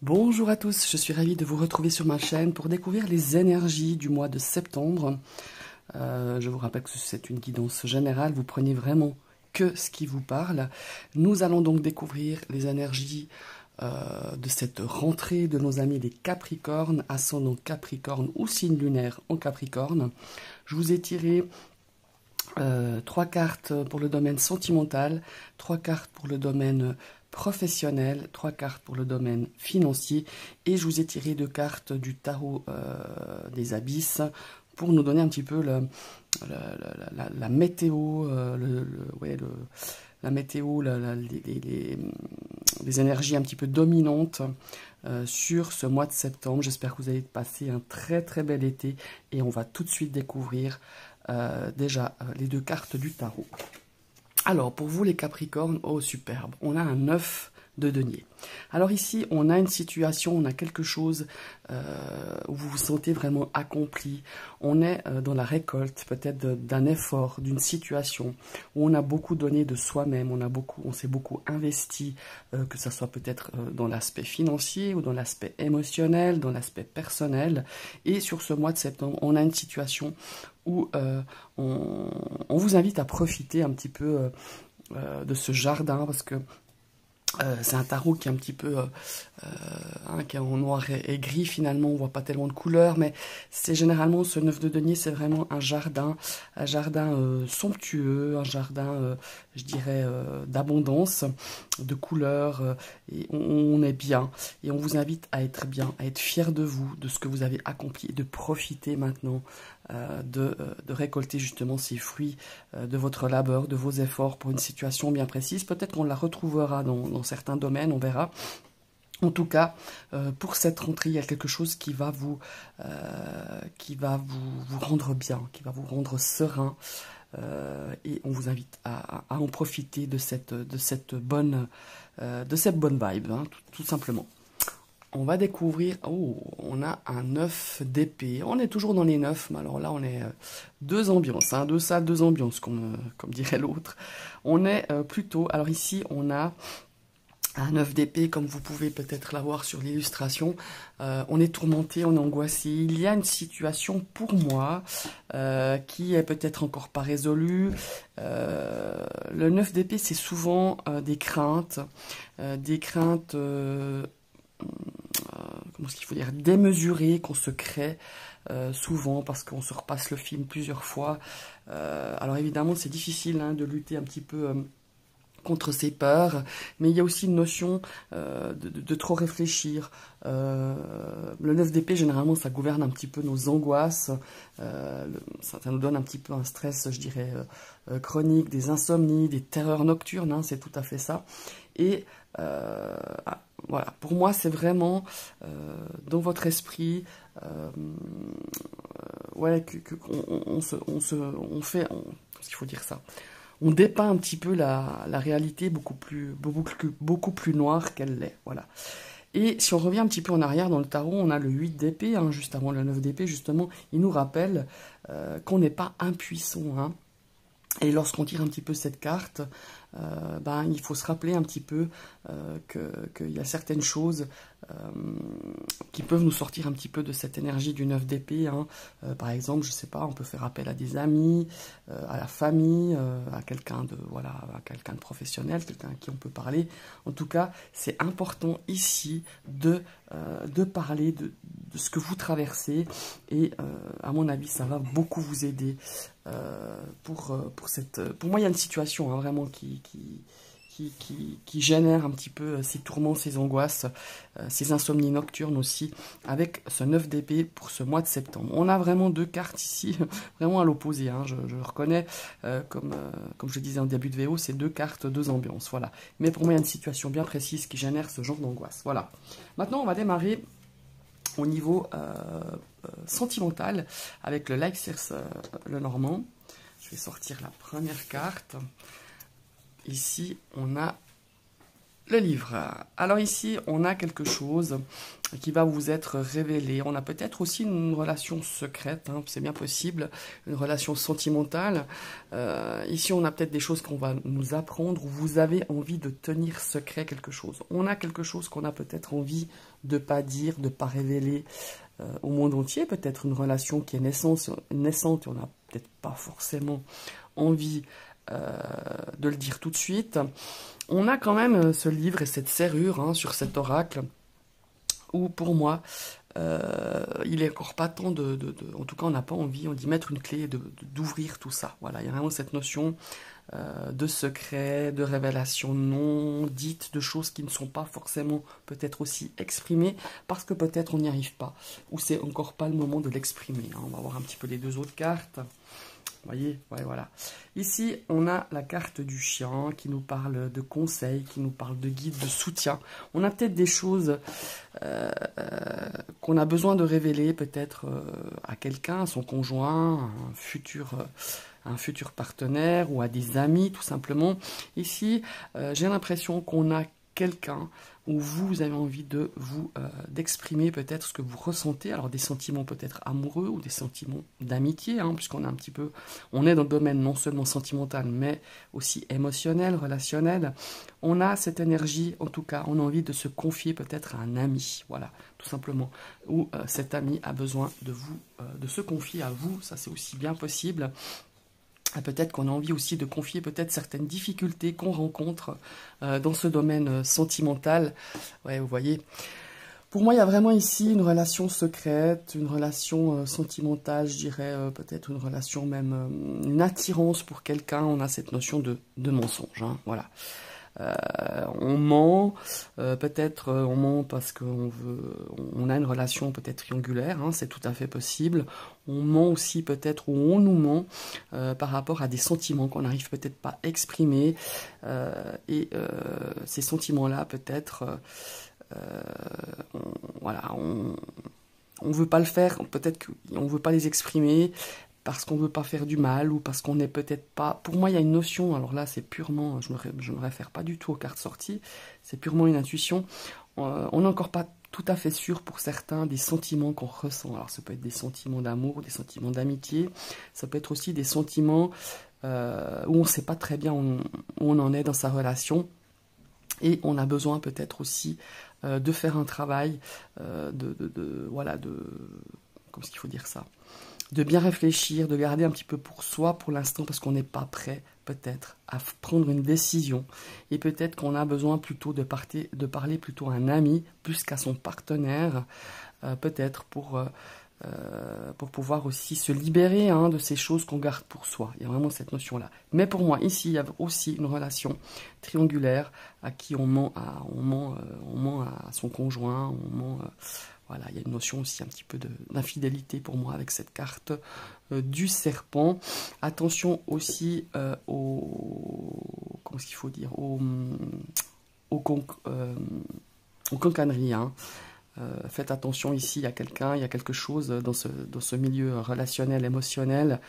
Bonjour à tous, je suis ravie de vous retrouver sur ma chaîne pour découvrir les énergies du mois de septembre. Je vous rappelle que c'est une guidance générale, vous prenez vraiment que ce qui vous parle. Nous allons donc découvrir les énergies de cette rentrée de nos amis les Capricornes, ascendant Capricorne ou signe lunaire en Capricorne. Je vous ai tiré 3 cartes pour le domaine sentimental, 3 cartes pour le domaine professionnel, 3 cartes pour le domaine financier et je vous ai tiré 2 cartes du tarot des abysses pour nous donner un petit peu la météo, la météo, les énergies un petit peu dominantes sur ce mois de septembre. J'espère que vous allez passer un très très bel été et on va tout de suite découvrir déjà les 2 cartes du tarot. Alors, pour vous les Capricornes, oh superbe, on a un 9 de denier. Alors ici, on a une situation, on a quelque chose où vous vous sentez vraiment accompli. On est dans la récolte peut-être d'un effort, d'une situation où on a beaucoup donné de soi-même, on s'est beaucoup investi, que ce soit peut-être dans l'aspect financier ou dans l'aspect émotionnel, dans l'aspect personnel. Et sur ce mois de septembre, on a une situation où on vous invite à profiter un petit peu de ce jardin parce que c'est un tarot qui est un petit peu qui est en noir et gris finalement, on voit pas tellement de couleurs, mais c'est généralement ce 9 de denier, c'est vraiment un jardin somptueux, un jardin je dirais d'abondance, de couleurs, et on est bien, et on vous invite à être bien, à être fier de vous, de ce que vous avez accompli, et de profiter maintenant de récolter justement ces fruits de votre labeur, de vos efforts pour une situation bien précise. Peut-être qu'on la retrouvera dans certains domaines, on verra. En tout cas, pour cette rentrée, il y a quelque chose qui va vous rendre bien, qui va vous rendre serein. Et on vous invite à en profiter de cette bonne vibe, hein, tout simplement. On va découvrir, oh, on a un 9 d'épée. On est toujours dans les 9, mais alors là, on est deux ambiances, hein, 2 salles, 2 ambiances, comme dirait l'autre. On est plutôt, alors ici, on a un 9 d'épée, comme vous pouvez peut-être l'avoir sur l'illustration. On est tourmenté, on est angoissé. Il y a une situation pour moi qui est peut-être encore pas résolue. Le 9 d'épée, c'est souvent des craintes comment est-ce qu'il faut dire, démesurées qu'on se crée souvent parce qu'on se repasse le film plusieurs fois. Alors évidemment, c'est difficile hein, de lutter un petit peu contre ses peurs, mais il y a aussi une notion de trop réfléchir. Le 9 d'épée, généralement, ça gouverne un petit peu nos angoisses, ça nous donne un petit peu un stress, je dirais, chronique, des insomnies, des terreurs nocturnes, hein, c'est tout à fait ça. Et voilà, pour moi, c'est vraiment dans votre esprit, ouais, qu'est-ce qu'il faut dire ça? On dépeint un petit peu la réalité beaucoup plus noire qu'elle l'est, voilà. Et si on revient un petit peu en arrière dans le tarot, on a le 8 d'épée, hein, juste avant le 9 d'épée, justement, il nous rappelle qu'on n'est pas impuissant, hein. Et lorsqu'on tire un petit peu cette carte, il faut se rappeler un petit peu qu'il y a certaines choses qui peuvent nous sortir un petit peu de cette énergie du 9 d'épée. Hein. Par exemple, je sais pas, on peut faire appel à des amis, à la famille, à quelqu'un de professionnel, quelqu'un à qui on peut parler. En tout cas, c'est important ici de parler de ce que vous traversez et à mon avis, ça va beaucoup vous aider pour moi, il y a une situation hein, vraiment qui génère un petit peu ces tourments, ces angoisses, ces insomnies nocturnes aussi, avec ce 9 d'épée pour ce mois de septembre. On a vraiment 2 cartes ici, vraiment à l'opposé, hein, je reconnais, comme je disais en début de VO, c'est 2 cartes, 2 ambiances, voilà. Mais pour moi, il y a une situation bien précise qui génère ce genre d'angoisse, voilà. Maintenant, on va démarrer au niveau sentimental avec le Lycurgus Lenormand. Je vais sortir la première carte. Ici, on a Le livre. Alors ici, on a quelque chose qui va vous être révélé. On a peut-être aussi une relation secrète, hein, c'est bien possible, une relation sentimentale. Ici, on a peut-être des choses qu'on va nous apprendre, où vous avez envie de tenir secret quelque chose. On a quelque chose qu'on a peut-être envie de pas dire, de pas révéler au monde entier. Peut-être une relation qui est naissante et on n'a peut-être pas forcément envie de le dire tout de suite. On a quand même ce livre et cette serrure hein, sur cet oracle, où pour moi, il n'est encore pas temps en tout cas on n'a pas envie d'y mettre une clé et d'ouvrir tout ça. Voilà, il y a vraiment cette notion de secret, de révélation non dite, de choses qui ne sont pas forcément peut-être aussi exprimées, parce que peut-être on n'y arrive pas, ou c'est encore pas le moment de l'exprimer. Hein. On va voir un petit peu les deux autres cartes. Vous voyez, ouais, voilà. Ici, on a la carte du chien qui nous parle de conseils, qui nous parle de guide, de soutien. On a peut-être des choses qu'on a besoin de révéler peut-être à quelqu'un, à son conjoint, un futur partenaire ou à des amis tout simplement. Ici, j'ai l'impression qu'on a quelqu'un où vous avez envie de vous d'exprimer peut-être ce que vous ressentez, alors des sentiments peut-être amoureux ou des sentiments d'amitié, hein, puisqu'on a un petit peu, on est dans le domaine non seulement sentimental mais aussi émotionnel, relationnel. On a cette énergie, en tout cas, on a envie de se confier peut-être à un ami, voilà, tout simplement, où cet ami a besoin de vous, de se confier à vous, ça c'est aussi bien possible. Peut-être qu'on a envie aussi de confier peut-être certaines difficultés qu'on rencontre dans ce domaine sentimental. Ouais, vous voyez. Pour moi, il y a vraiment ici une relation secrète, une relation sentimentale, je dirais peut-être une relation même, une attirance pour quelqu'un. On a cette notion de mensonge, hein, voilà. On ment, peut-être on ment parce on a une relation peut-être triangulaire, hein, c'est tout à fait possible. On ment aussi peut-être, ou on nous ment par rapport à des sentiments qu'on n'arrive peut-être pas à exprimer. Ces sentiments-là, peut-être, voilà, on veut pas le faire, peut-être qu'on veut pas les exprimer, parce qu'on ne veut pas faire du mal, ou parce qu'on n'est peut-être pas... Pour moi, il y a une notion, alors là, c'est purement... Je ne me réfère pas du tout aux cartes sorties, c'est purement une intuition. On n'est encore pas tout à fait sûr, pour certains, des sentiments qu'on ressent. Alors, ça peut être des sentiments d'amour, des sentiments d'amitié, ça peut être aussi des sentiments où on ne sait pas très bien où on en est dans sa relation, et on a besoin peut-être aussi de faire un travail, voilà, comment est-ce qu'il faut dire ça, de bien réfléchir, de garder un petit peu pour soi pour l'instant, parce qu'on n'est pas prêt peut-être à prendre une décision, et peut-être qu'on a besoin plutôt de parler plutôt à un ami plus qu'à son partenaire, peut-être pour pouvoir aussi se libérer hein, de ces choses qu'on garde pour soi. Il y a vraiment cette notion-là. Mais pour moi, ici, il y a aussi une relation triangulaire à qui on ment à son conjoint, on ment... Voilà, il y a une notion aussi un petit peu d'infidélité pour moi avec cette carte du serpent. Attention aussi comment est-ce qu'il faut dire, aux cancaneries. Hein. Faites attention ici, il y a quelqu'un, il y a quelque chose dans ce milieu relationnel, émotionnel.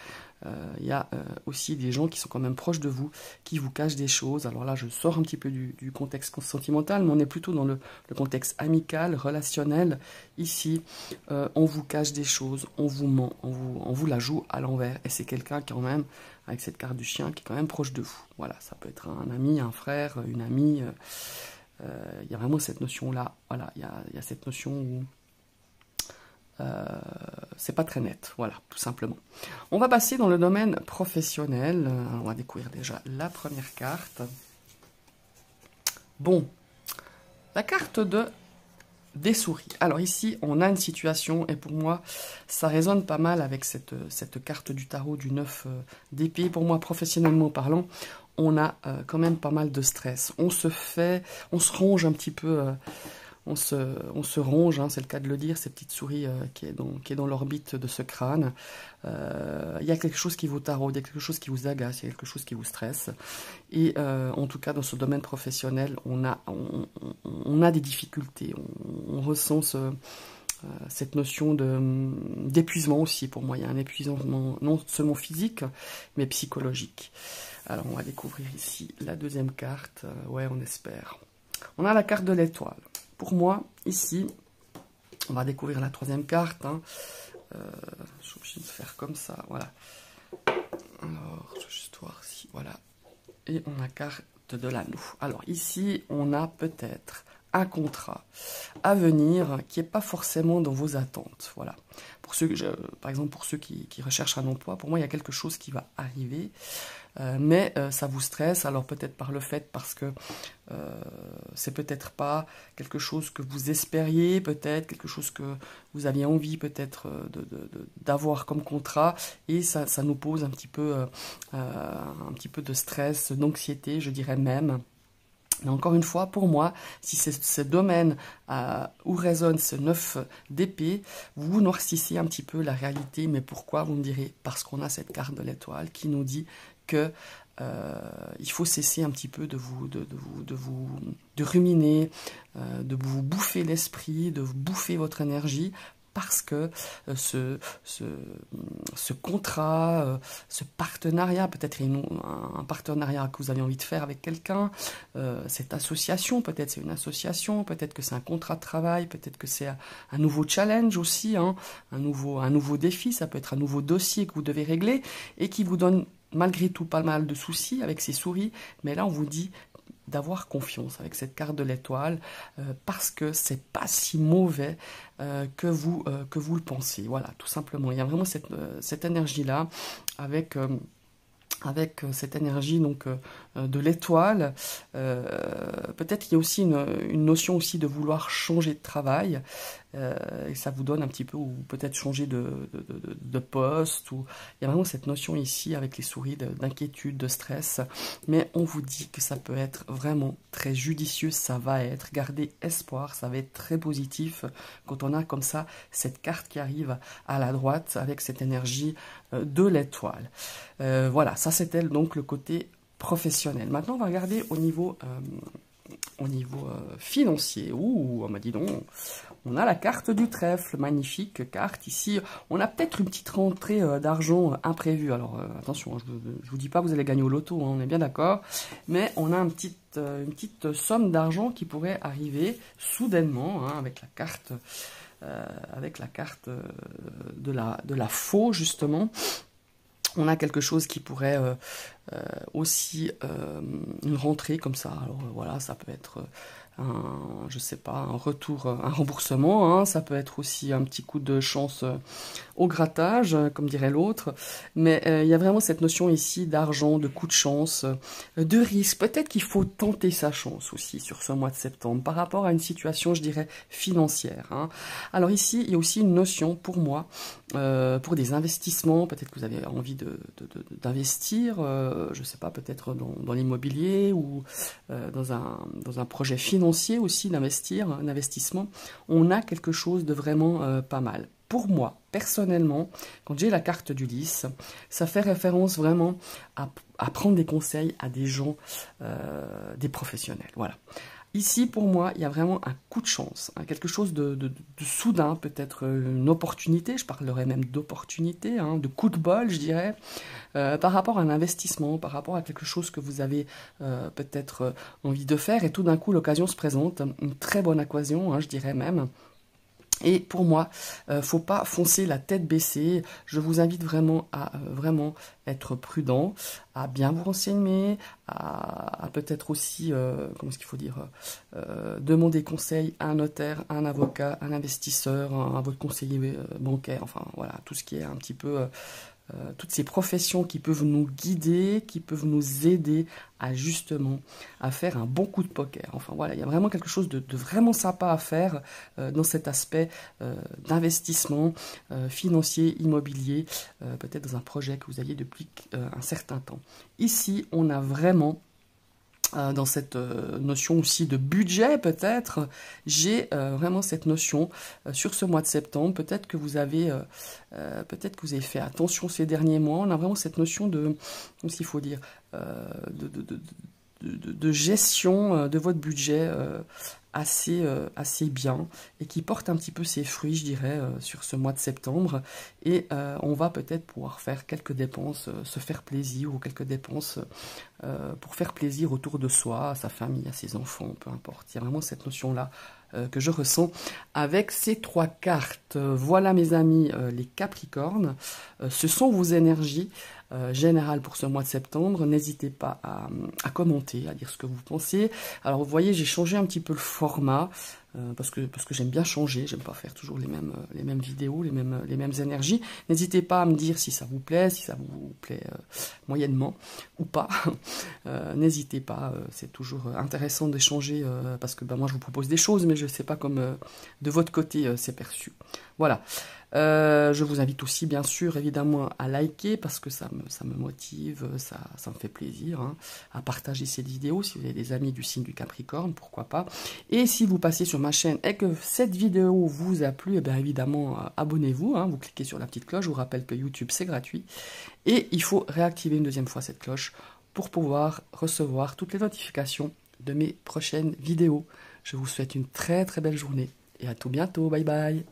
Il y a aussi des gens qui sont quand même proches de vous, qui vous cachent des choses. Alors là, je sors un petit peu du contexte sentimental, mais on est plutôt dans le contexte amical, relationnel. Ici, on vous cache des choses, on vous ment, on vous la joue à l'envers. Et c'est quelqu'un quand même, avec cette carte du chien, qui est quand même proche de vous. Voilà, ça peut être un ami, un frère, une amie... Il y a vraiment cette notion-là, voilà, il y a cette notion où c'est pas très net, voilà, tout simplement. On va passer dans le domaine professionnel, on va découvrir déjà la première carte. Bon, la carte des souris. Alors ici, on a une situation, et pour moi, ça résonne pas mal avec cette carte du tarot du 9 d'épée. Pour moi, professionnellement parlant, on a quand même pas mal de stress. On se ronge un petit peu, on se ronge, hein, c'est le cas de le dire, cette petite souris qui est dans l'orbite de ce crâne. Il y a quelque chose qui vous taraude, il y a quelque chose qui vous agace, il y a quelque chose qui vous stresse. Et en tout cas, dans ce domaine professionnel, on a des difficultés, on ressent cette notion d'épuisement aussi. Pour moi, il y a un épuisement non seulement physique, mais psychologique. Alors, on va découvrir ici la deuxième carte. Ouais, on espère. On a la carte de l'étoile. Pour moi, ici, on va découvrir la troisième carte. Hein. Je suis obligé de faire comme ça, voilà. Alors, je vais juste voir si, voilà. Et on a carte de l'anneau. Alors ici, on a peut-être un contrat à venir qui n'est pas forcément dans vos attentes. Voilà. Pour ceux, par exemple, pour ceux qui recherchent un emploi, pour moi, il y a quelque chose qui va arriver. Mais ça vous stresse, alors peut-être par le fait, parce que c'est peut-être pas quelque chose que vous espériez, peut-être quelque chose que vous aviez envie peut-être d'avoir comme contrat, et ça nous pose un petit peu de stress, d'anxiété, je dirais même. Mais encore une fois, pour moi, si c'est ce domaine où résonne ce 9 d'épée, vous noircissez un petit peu la réalité. Mais pourquoi? Vous me direz, parce qu'on a cette carte de l'étoile qui nous dit que il faut cesser un petit peu de ruminer, de vous bouffer l'esprit, de vous bouffer votre énergie, parce que ce contrat, ce partenariat, peut-être un partenariat que vous avez envie de faire avec quelqu'un, cette association, peut-être c'est une association, peut-être que c'est un contrat de travail, peut-être que c'est un nouveau challenge aussi, hein, un nouveau défi, ça peut être un nouveau dossier que vous devez régler et qui vous donne malgré tout pas mal de soucis avec ces souris, mais là on vous dit d'avoir confiance avec cette carte de l'étoile, parce que c'est pas si mauvais que vous le pensez. Voilà, tout simplement. Il y a vraiment cette énergie-là avec cette énergie donc de l'étoile. Peut-être qu'il y a aussi une notion aussi de vouloir changer de travail, et ça vous donne un petit peu, ou peut-être changer de poste, ou il y a vraiment cette notion ici avec les souris d'inquiétude, de stress, mais on vous dit que ça peut être vraiment très judicieux, ça va être, gardez espoir, ça va être très positif quand on a comme ça cette carte qui arrive à la droite avec cette énergie de l'étoile. Voilà, ça c'était donc le côté professionnel. Maintenant on va regarder au niveau financier. Ouh, on m'a dit donc, on a la carte du trèfle, magnifique carte ici. On a peut-être une petite rentrée d'argent imprévue. Alors attention, je vous dis pas que vous allez gagner au loto, hein, on est bien d'accord. Mais on a une petite somme d'argent qui pourrait arriver soudainement, hein, avec la carte de la faux justement. On a quelque chose qui pourrait aussi une rentrée comme ça. Alors voilà, ça peut être je sais pas, un retour, un remboursement, hein. Ça peut être aussi un petit coup de chance au grattage, comme dirait l'autre. Mais il y a vraiment cette notion ici d'argent, de coup de chance, de risque. Peut-être qu'il faut tenter sa chance aussi sur ce mois de septembre par rapport à une situation, je dirais, financière, hein. Alors ici, il y a aussi une notion pour moi, pour des investissements. Peut-être que vous avez envie d'investir, je sais pas, peut-être dans l'immobilier ou dans un projet financier aussi, d'investir, un investissement. On a quelque chose de vraiment pas mal. Pour moi, personnellement, quand j'ai la carte d'Ulysse, ça fait référence vraiment à prendre des conseils à des gens, des professionnels. Voilà. Ici, pour moi, il y a vraiment un coup de chance, hein, quelque chose de soudain, peut-être une opportunité, je parlerai même d'opportunité, hein, de coup de bol, je dirais, par rapport à un investissement, par rapport à quelque chose que vous avez peut-être envie de faire, et tout d'un coup, l'occasion se présente, une très bonne occasion, hein, je dirais même. Et pour moi, faut pas foncer la tête baissée. Je vous invite vraiment à vraiment être prudent, à bien vous renseigner, à peut-être aussi, comment est-ce qu'il faut dire, demander conseil à un notaire, à un avocat, à un investisseur, à votre conseiller bancaire, enfin voilà, tout ce qui est un petit peu toutes ces professions qui peuvent nous guider, qui peuvent nous aider à justement à faire un bon coup de poker. Enfin voilà, il y a vraiment quelque chose de vraiment sympa à faire dans cet aspect d'investissement financier, immobilier, peut-être dans un projet que vous aviez depuis un certain temps. Ici, on a vraiment dans cette notion aussi de budget peut-être, j'ai vraiment cette notion sur ce mois de septembre. Peut-être que vous avez fait attention ces derniers mois. On a vraiment cette notion de, comment il faut dire, de gestion de votre budget assez bien et qui porte un petit peu ses fruits, je dirais, sur ce mois de septembre. Et on va peut-être pouvoir faire quelques dépenses, se faire plaisir, ou quelques dépenses pour faire plaisir autour de soi, à sa famille, à ses enfants, peu importe. Il y a vraiment cette notion-là que je ressens avec ces 3 cartes. Voilà mes amis, les Capricornes. Ce sont vos énergies générales pour ce mois de septembre. N'hésitez pas à commenter, à dire ce que vous pensez. Alors vous voyez, j'ai changé un petit peu le format. Parce que j'aime bien changer, j'aime pas faire toujours les mêmes vidéos, les mêmes énergies. N'hésitez pas à me dire si ça vous plaît, si ça vous plaît moyennement ou pas. N'hésitez pas, c'est toujours intéressant d'échanger parce que moi je vous propose des choses, mais je ne sais pas comme de votre côté c'est perçu. Voilà. Je vous invite aussi, bien sûr, évidemment, à liker parce que ça me motive, ça me fait plaisir, hein, à partager cette vidéo. Si vous avez des amis du signe du Capricorne, pourquoi pas. Et si vous passez sur ma chaîne et que cette vidéo vous a plu, eh bien évidemment, abonnez-vous, hein, vous cliquez sur la petite cloche. Je vous rappelle que YouTube, c'est gratuit. Et il faut réactiver une deuxième fois cette cloche pour pouvoir recevoir toutes les notifications de mes prochaines vidéos. Je vous souhaite une très très belle journée et à tout bientôt. Bye bye.